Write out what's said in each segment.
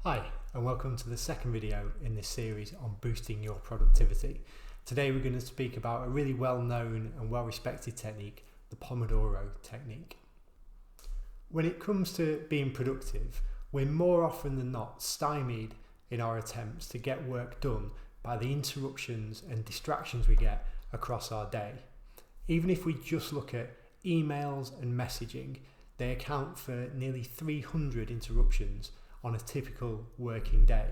Hi, and welcome to the second video in this series on boosting your productivity. Today we're going to speak about a really well-known and well-respected technique, the Pomodoro technique. When it comes to being productive, we're more often than not stymied in our attempts to get work done by the interruptions and distractions we get across our day. Even if we just look at emails and messaging, they account for nearly 300 interruptions on a typical working day.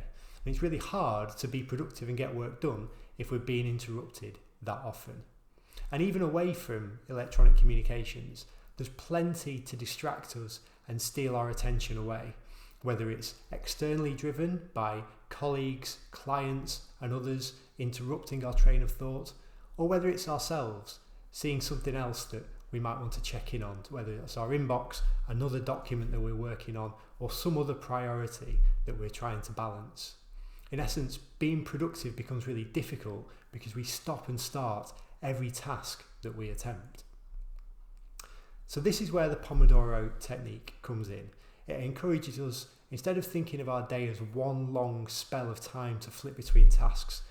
And it's really hard to be productive and get work done if we're being interrupted that often. And even away from electronic communications, there's plenty to distract us and steal our attention away, whether it's externally driven by colleagues, clients and others interrupting our train of thought, or whether it's ourselves seeing something else that we might want to check in on, whether it's our inbox, another document that we're working on, or some other priority that we're trying to balance. In essence, being productive becomes really difficult because we stop and start every task that we attempt. So this is where the Pomodoro technique comes in. It encourages us, instead of thinking of our day as one long spell of time to flip between tasks,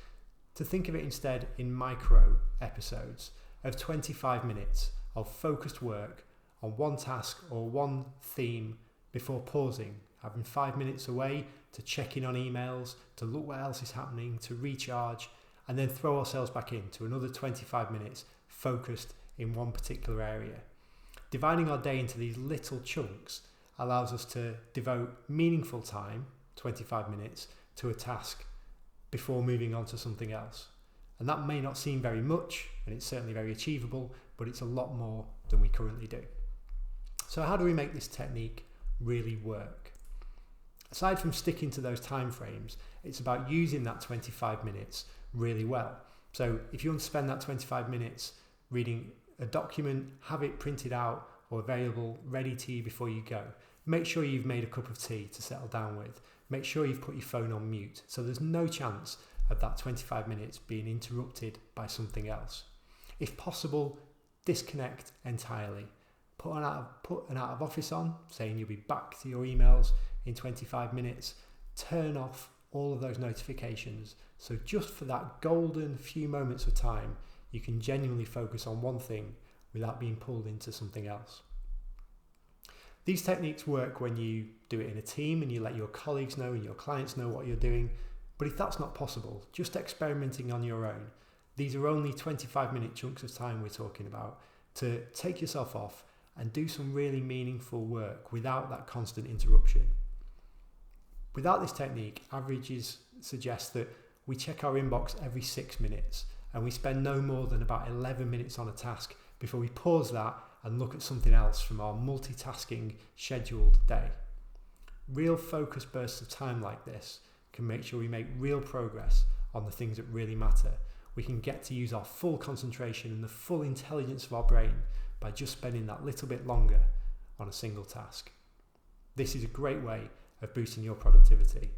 to think of it instead in micro episodes of 25 minutes of focused work on one task or one theme before pausing, having 5 minutes away to check in on emails, to look what else is happening, to recharge, and then throw ourselves back into another 25 minutes focused in one particular area. Dividing our day into these little chunks allows us to devote meaningful time, 25 minutes, to a task before moving on to something else. And that may not seem very much, and it's certainly very achievable, but it's a lot more than we currently do. So how do we make this technique really work? Aside from sticking to those time frames, it's about using that 25 minutes really well. So if you want to spend that 25 minutes reading a document, have it printed out or available ready to you before you go. Make sure you've made a cup of tea to settle down with. Make sure you've put your phone on mute so there's no chance of that 25 minutes being interrupted by something else. If possible, disconnect entirely. Put an out of office on, saying you'll be back to your emails in 25 minutes. Turn off all of those notifications. So just for that golden few moments of time, you can genuinely focus on one thing without being pulled into something else. These techniques work when you do it in a team and you let your colleagues know and your clients know what you're doing. But if that's not possible, just experimenting on your own, these are only 25-minute chunks of time we're talking about to take yourself off and do some really meaningful work without that constant interruption. Without this technique, averages suggest that we check our inbox every 6 minutes and we spend no more than about 11 minutes on a task before we pause that and look at something else from our multitasking scheduled day. Real focused bursts of time like this can make sure we make real progress on the things that really matter. We can get to use our full concentration and the full intelligence of our brain by just spending that little bit longer on a single task. This is a great way of boosting your productivity.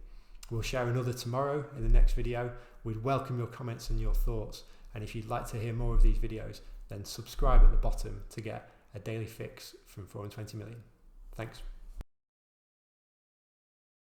We'll share another tomorrow in the next video. We'd welcome your comments and your thoughts. And if you'd like to hear more of these videos, then subscribe at the bottom to get a daily fix from 420 million. Thanks.